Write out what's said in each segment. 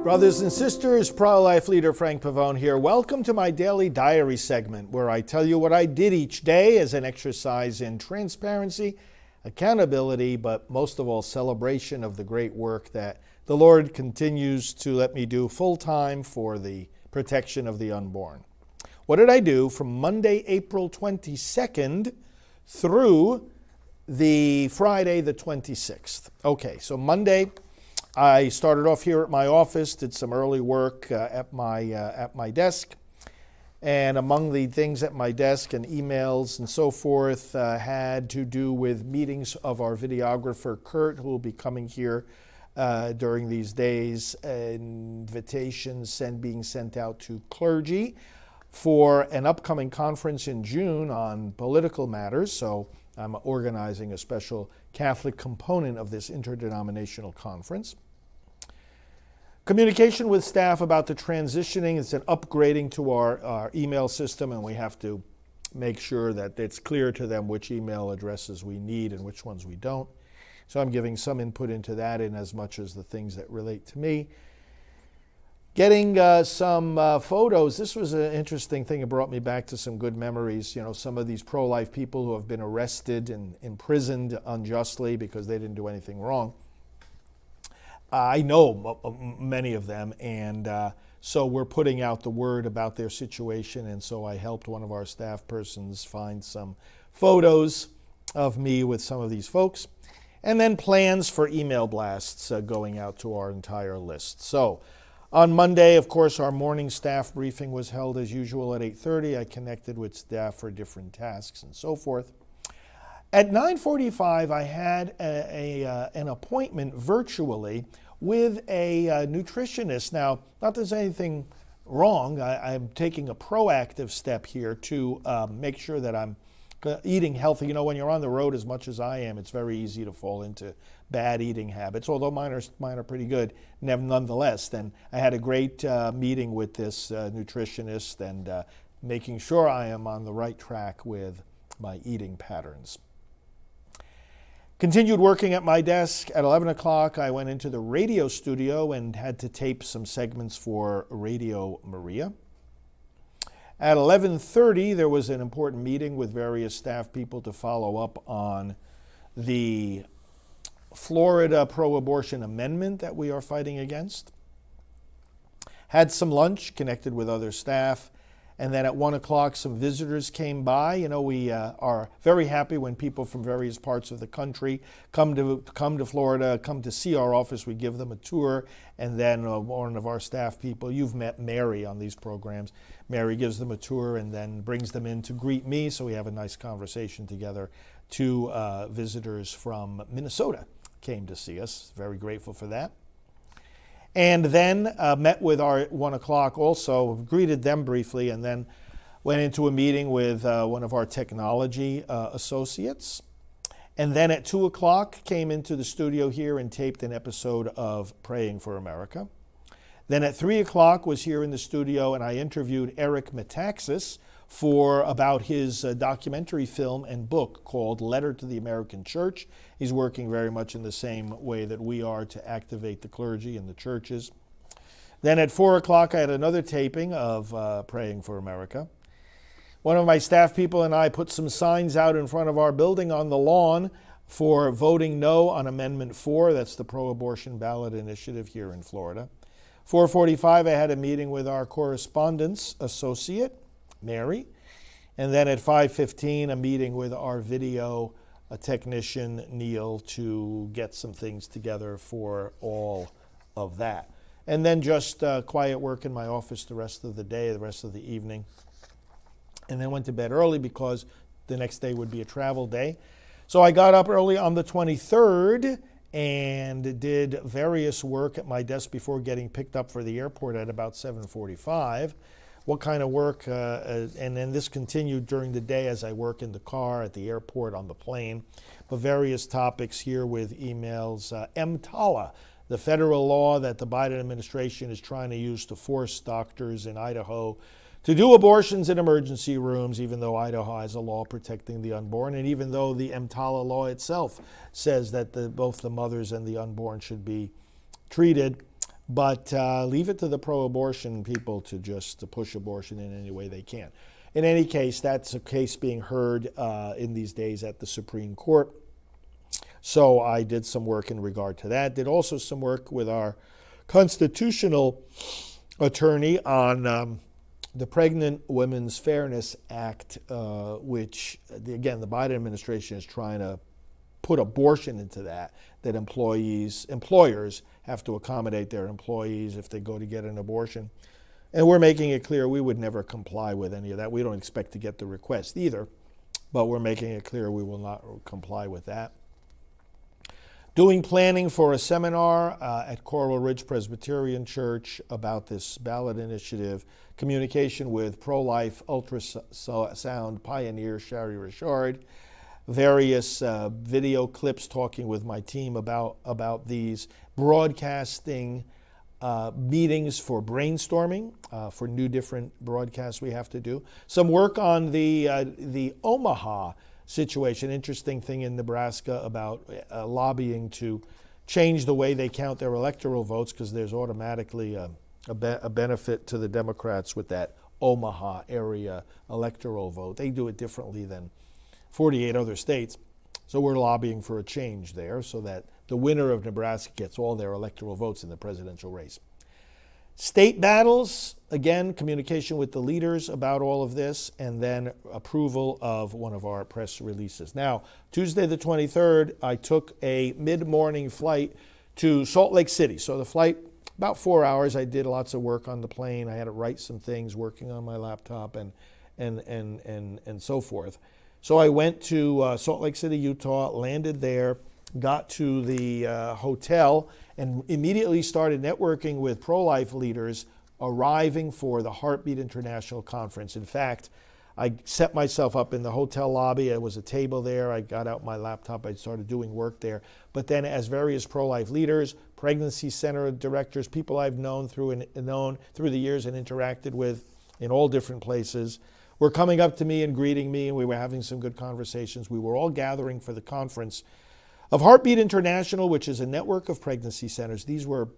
Brothers and sisters, pro-life leader Frank Pavone here. Welcome to my daily diary segment where I tell you what I did each day as an exercise in transparency, accountability, but most of all, celebration of the great work that the Lord continues to let me do full-time for the protection of the unborn. What did I do from Monday, April 22nd through the Friday, the 26th? Okay, so Monday, I started off here at my office, did some early work at my desk, and among the things at my desk and emails and so forth had to do with meetings of our videographer Kurt, who will be coming here during these days, invitations being sent out to clergy for an upcoming conference in June on political matters. So I'm organizing a special Catholic component of this interdenominational conference. Communication with staff about the transitioning. It's an upgrading to our email system, and we have to make sure that it's clear to them which email addresses we need and which ones we don't. So I'm giving some input into that in as much as the things that relate to me. Getting some photos. This was an interesting thing. It brought me back to some good memories. You know, some of these pro-life people who have been arrested and imprisoned unjustly because they didn't do anything wrong. I know many of them, and so we're putting out the word about their situation, and so I helped one of our staff persons find some photos of me with some of these folks, and then plans for email blasts going out to our entire list. So on Monday, of course, our morning staff briefing was held as usual at 8:30. I connected with staff for different tasks and so forth. At 9:45, I had an appointment virtually with a nutritionist. Now, not that there's anything wrong. I'm taking a proactive step here to make sure that I'm eating healthy. You know, when you're on the road as much as I am, it's very easy to fall into bad eating habits, although mine are pretty good nonetheless. Then I had a great meeting with this nutritionist and making sure I am on the right track with my eating patterns. Continued working at my desk. At 11 o'clock, I went into the radio studio and had to tape some segments for Radio Maria. At 11:30, there was an important meeting with various staff people to follow up on the Florida pro-abortion amendment that we are fighting against. Had some lunch, connected with other staff. And then at 1 o'clock, some visitors came by. You know, we are very happy when people from various parts of the country come to Florida, come to see our office. We give them a tour, and then one of our staff people, you've met Mary on these programs. Mary gives them a tour and then brings them in to greet me, so we have a nice conversation together. Two visitors from Minnesota came to see us. Very grateful for that. And then met with our 1 o'clock also, greeted them briefly, and then went into a meeting with one of our technology associates. And then at 2 o'clock came into the studio here and taped an episode of Praying for America. Then at 3 o'clock was here in the studio, and I interviewed Eric Metaxas about his documentary film and book called Letter to the American Church. He's working very much in the same way that we are to activate the clergy and the churches. Then at 4 o'clock, I had another taping of Praying for America. One of my staff people and I put some signs out in front of our building on the lawn for voting no on Amendment 4. That's the pro-abortion ballot initiative here in Florida. 4:45, I had a meeting with our correspondence associate, Mary. And then at 5:15, a meeting with our video technician, Neil, to get some things together for all of that. And then just quiet work in my office the rest of the day, the rest of the evening. And then went to bed early because the next day would be a travel day. So I got up early on the 23rd and did various work at my desk before getting picked up for the airport at about 7:45. What kind of work, and then this continued during the day as I work in the car, at the airport, on the plane, but various topics here with emails. EMTALA, the federal law that the Biden administration is trying to use to force doctors in Idaho to do abortions in emergency rooms, even though Idaho has a law protecting the unborn, and even though the EMTALA law itself says that both the mothers and the unborn should be treated But leave it to the pro-abortion people to push abortion in any way they can. In any case, that's a case being heard in these days at the Supreme Court. So I did some work in regard to that. Did also some work with our constitutional attorney on the Pregnant Women's Fairness Act, which, again, the Biden administration is trying to put abortion into that employers have to accommodate their employees if they go to get an abortion. And we're making it clear we would never comply with any of that. We don't expect to get the request either, but we're making it clear we will not comply with that. Doing planning for a seminar at Coral Ridge Presbyterian Church about this ballot initiative, communication with pro-life ultrasound pioneer Shari Richard, various video clips talking with my team about these, broadcasting meetings for brainstorming for new different broadcasts we have to do. Some work on the Omaha situation, interesting thing in Nebraska about lobbying to change the way they count their electoral votes, because there's automatically a benefit to the Democrats with that Omaha area electoral vote. They do it differently than 48 other states. So we're lobbying for a change there so that the winner of Nebraska gets all their electoral votes in the presidential race. State battles, again, communication with the leaders about all of this, and then approval of one of our press releases. Now, Tuesday the 23rd, I took a mid-morning flight to Salt Lake City. So the flight, about 4 hours. I did lots of work on the plane. I had to write some things, working on my laptop and so forth. So I went to Salt Lake City, Utah, landed there, got to the hotel, and immediately started networking with pro-life leaders arriving for the Heartbeat International Conference. In fact, I set myself up in the hotel lobby. There was a table there. I got out my laptop. I started doing work there. But then as various pro-life leaders, pregnancy center directors, people I've known through the years and interacted with in all different places, were coming up to me and greeting me, and we were having some good conversations. We were all gathering for the conference of Heartbeat International, which is a network of pregnancy centers. These were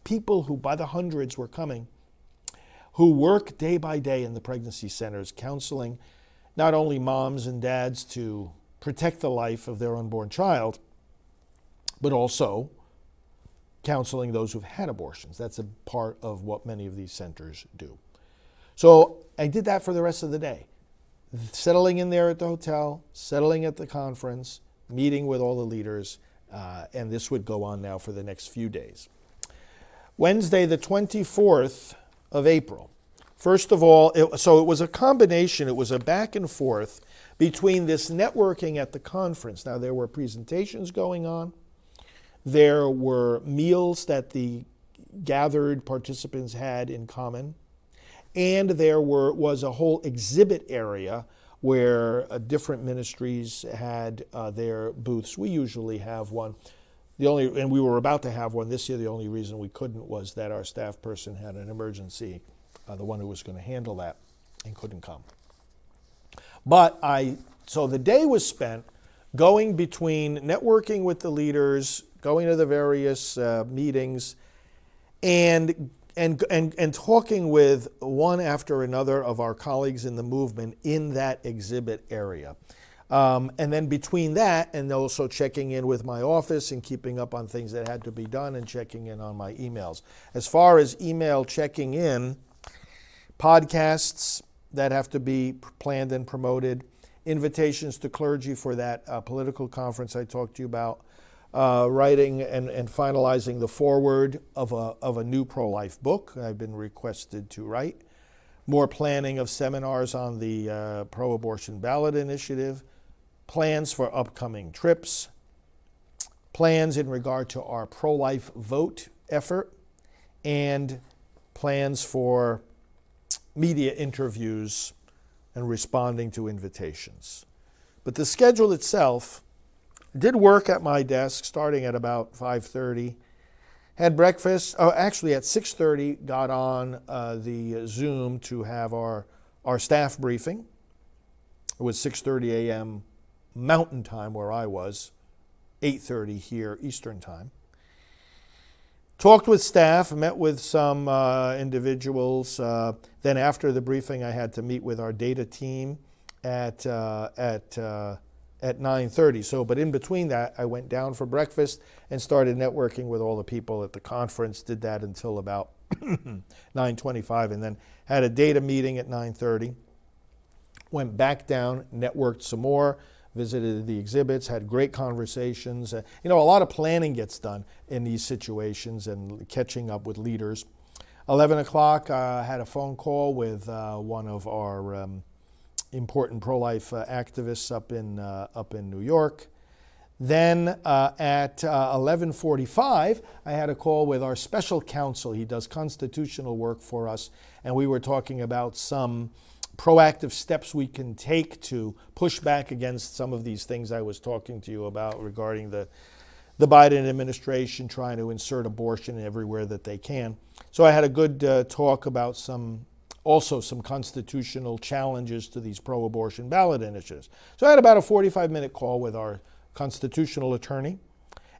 people who, by the hundreds, were coming, who work day by day in the pregnancy centers, counseling not only moms and dads to protect the life of their unborn child, but also counseling those who've had abortions. That's a part of what many of these centers do. So I did that for the rest of the day, settling in there at the hotel, settling at the conference, meeting with all the leaders, and this would go on now for the next few days. Wednesday, the 24th of April. First of all, it was a combination, it was a back and forth between this networking at the conference. Now, there were presentations going on. There were meals that the gathered participants had in common. And there was a whole exhibit area where different ministries had their booths. We usually have one. And we were about to have one this year. The only reason we couldn't was that our staff person had an emergency, the one who was going to handle that, and couldn't come. So the day was spent going between networking with the leaders, going to the various meetings, and talking with one after another of our colleagues in the movement in that exhibit area. And then between that, and also checking in with my office and keeping up on things that had to be done and checking in on my emails. As far as email checking in, podcasts that have to be planned and promoted, invitations to clergy for that political conference I talked to you about, writing and finalizing the foreword of a new pro-life book I've been requested to write, more planning of seminars on the pro-abortion ballot initiative, plans for upcoming trips, plans in regard to our pro-life vote effort, and plans for media interviews and responding to invitations. But the schedule itself, did work at my desk starting at about 5:30. Had breakfast. Actually at 6:30 got on the Zoom to have our staff briefing. It was 6:30 a.m. Mountain Time where I was, 8:30 here Eastern Time. Talked with staff, met with some individuals. Then after the briefing, I had to meet with our data team at 9:30. So, but in between that, I went down for breakfast and started networking with all the people at the conference. Did that until about 9:25, and then had a data meeting at 9:30. Went back down, networked some more, visited the exhibits, had great conversations. A lot of planning gets done in these situations and catching up with leaders. 11 o'clock, I had a phone call with one of our important pro-life activists up in New York. Then at 11:45, I had a call with our special counsel. He does constitutional work for us, and we were talking about some proactive steps we can take to push back against some of these things I was talking to you about regarding the Biden administration trying to insert abortion everywhere that they can. So I had a good talk about some constitutional challenges to these pro-abortion ballot initiatives. So I had about a 45-minute call with our constitutional attorney.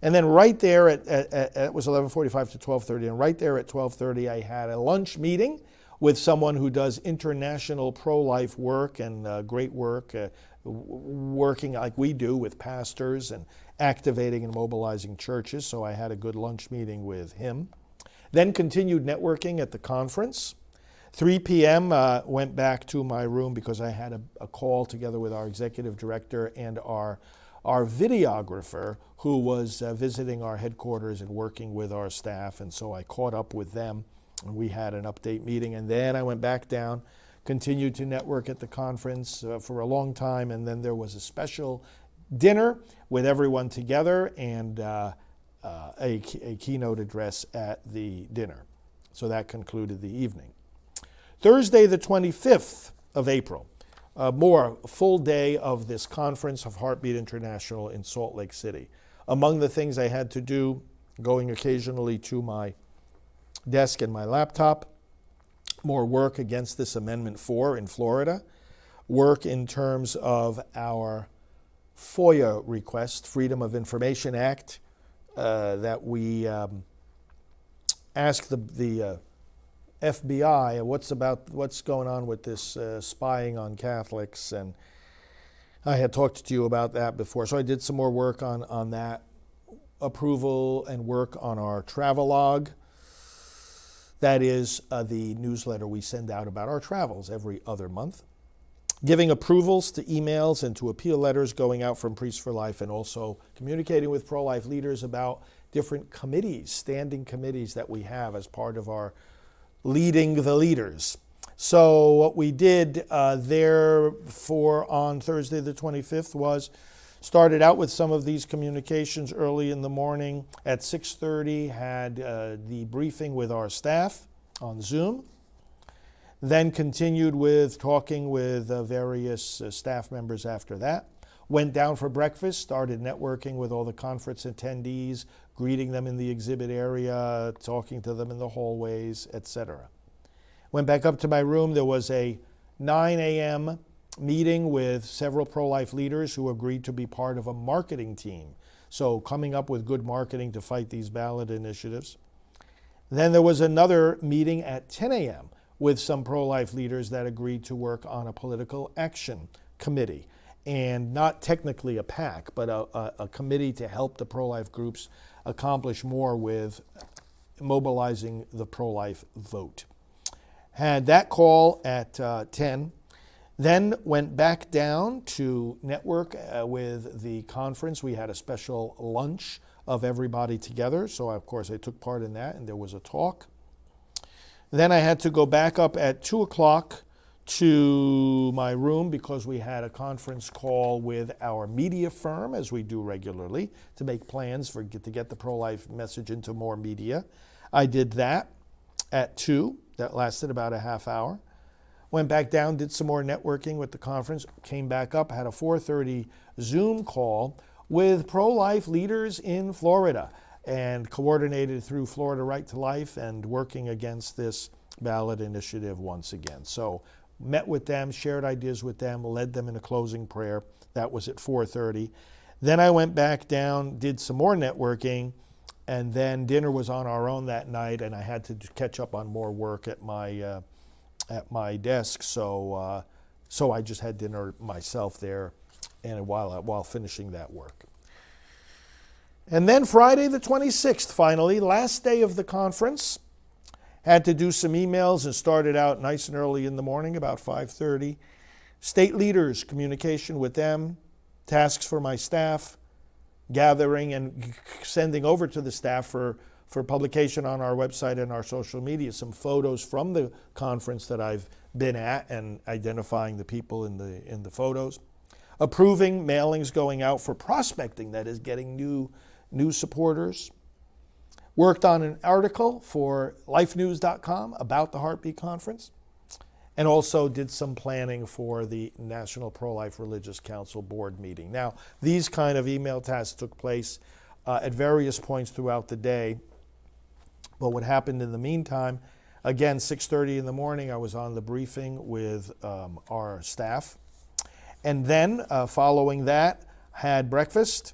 And then right there it was 11:45 to 12:30, and right there at 12:30 I had a lunch meeting with someone who does international pro-life work and great work, working like we do with pastors and activating and mobilizing churches. So I had a good lunch meeting with him. Then continued networking at the conference. 3 p.m. Went back to my room because I had a call together with our executive director and our videographer who was visiting our headquarters and working with our staff. And so I caught up with them. And we had an update meeting, and then I went back down, continued to network at the conference for a long time, and then there was a special dinner with everyone together and a keynote address at the dinner. So that concluded the evening. Thursday, the 25th of April, more full day of this conference of Heartbeat International in Salt Lake City. Among the things I had to do, going occasionally to my desk and my laptop, more work against this Amendment 4 in Florida, work in terms of our FOIA request, Freedom of Information Act, that we asked the FBI what's going on with this spying on Catholics, and I had talked to you about that before. So I did some more work on that, approval and work on our travelogue. That is the newsletter we send out about our travels every other month. Giving approvals to emails and to appeal letters going out from Priests for Life, and also communicating with pro-life leaders about different committees, standing committees that we have as part of our Leading the Leaders. So what we did therefore on Thursday the 25th was started out with some of these communications early in the morning. At 6:30, had the briefing with our staff on Zoom. Then continued with talking with various staff members after that. Went down for breakfast, started networking with all the conference attendees, greeting them in the exhibit area, talking to them in the hallways, etc. Went back up to my room. There was a 9 a.m. meeting with several pro-life leaders who agreed to be part of a marketing team. So coming up with good marketing to fight these ballot initiatives. Then there was another meeting at 10 a.m. with some pro-life leaders that agreed to work on a political action committee. And not technically a PAC, but a committee to help the pro-life groups accomplish more with mobilizing the pro-life vote. Had that call at 10. Then went back down to network with the conference. We had a special lunch of everybody together. So, of course, I took part in that, and there was a talk. Then I had to go back up at 2 o'clock to my room because we had a conference call with our media firm, as we do regularly, to make plans to get the pro-life message into more media. I did that at 2. That lasted about a half hour. Went back down, did some more networking with the conference, came back up, had a 4:30 Zoom call with pro-life leaders in Florida, and coordinated through Florida Right to Life and working against this ballot initiative once again. So met with them, shared ideas with them, led them in a closing prayer. That was at 4:30. Then I went back down, did some more networking, And then dinner was on our own that night, and I had to catch up on more work at my desk. So I just had dinner myself there, and while finishing that work. And then Friday the 26th, finally, last day of the conference, had to do some emails and started out nice and early in the morning, about 5:30. State leaders, communication with them, tasks for my staff, gathering and sending over to the staff for publication on our website and our social media, some photos from the conference that I've been at and identifying the people in the photos. Approving mailings going out for prospecting, that is getting new supporters. Worked on an article for lifenews.com about the Heartbeat Conference, and also did some planning for the National Pro-Life Religious Council board meeting. Now, these kind of email tasks took place at various points throughout the day. But what happened in the meantime, again, 6:30 in the morning, I was on the briefing with our staff. And then, following that, had breakfast,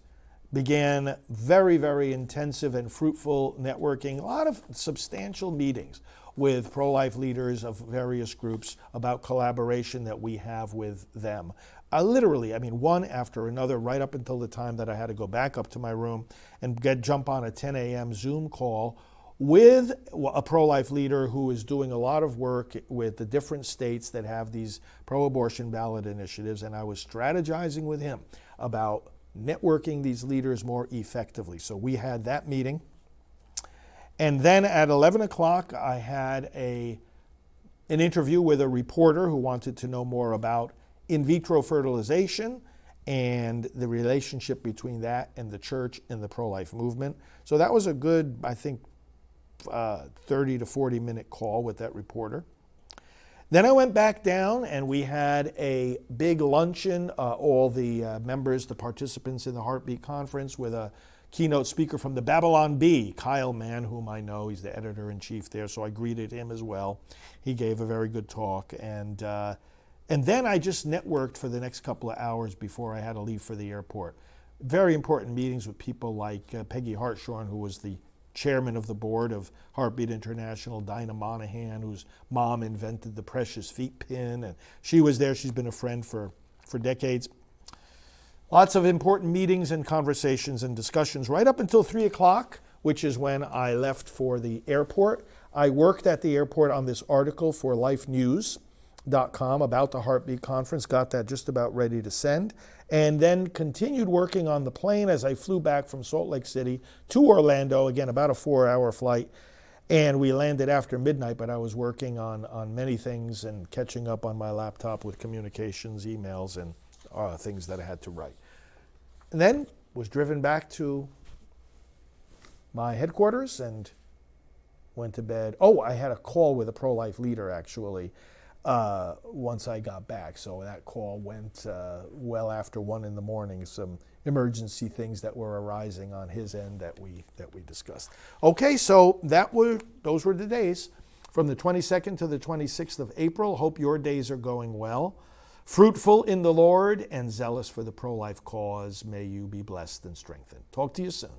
began very, very intensive and fruitful networking, a lot of substantial meetings with pro-life leaders of various groups about collaboration that we have with them. Literally, one after another, right up until the time that I had to go back up to my room and jump on a 10 a.m. Zoom call with a pro-life leader who is doing a lot of work with the different states that have these pro-abortion ballot initiatives, and I was strategizing with him about networking these leaders more effectively. So we had that meeting. And then at 11 o'clock, I had an interview with a reporter who wanted to know more about in vitro fertilization and the relationship between that and the church and the pro-life movement. So that was a good, I think, 30 to 40 minute call with that reporter. Then I went back down and we had a big luncheon, all the members, the participants in the Heartbeat Conference, with a keynote speaker from the Babylon Bee, Kyle Mann, whom I know. He's the editor-in-chief there, so I greeted him as well. He gave a very good talk. And then I just networked for the next couple of hours before I had to leave for the airport. Very important meetings with people like Peggy Hartshorn, who was the chairman of the board of Heartbeat International, Dinah Monahan, whose mom invented the Precious Feet pin, and she was there. She's been a friend for decades. Lots of important meetings and conversations and discussions right up until 3 o'clock, which is when I left for the airport. I worked at the airport on this article for lifenews.com about the Heartbeat Conference, got that just about ready to send, and then continued working on the plane as I flew back from Salt Lake City to Orlando, again, about a 4-hour flight. And we landed after midnight, but I was working on many things and catching up on my laptop with communications, emails, and things that I had to write. And then was driven back to my headquarters and went to bed. Oh, I had a call with a pro-life leader, actually, once I got back. So that call went well after 1 in the morning. Some emergency things that were arising on his end that we discussed. Okay, so those were the days from the 22nd to the 26th of April. Hope your days are going well. Fruitful in the Lord and zealous for the pro-life cause. May you be blessed and strengthened. Talk to you soon.